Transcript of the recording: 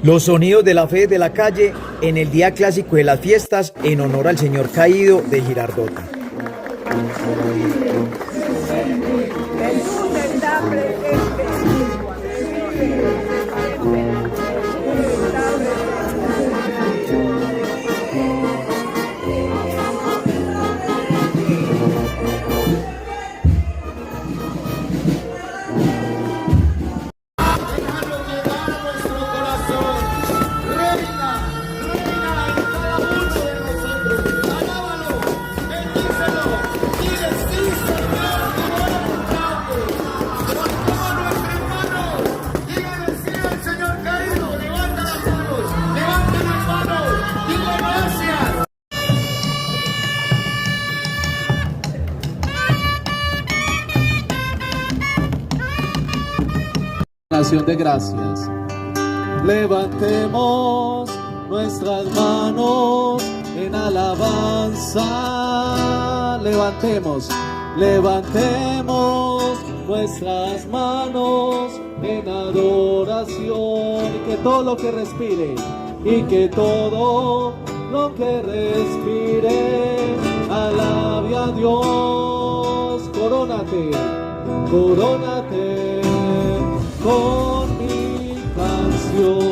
Los sonidos de la fe de la calle en el día clásico de las fiestas en honor al señor caído de Girardota. Jesús está presente. Acción de gracias. Levantemos nuestras manos en alabanza. Levantemos nuestras manos en adoración. Y que todo lo que respire, alabe a Dios. Corónate con mi canción.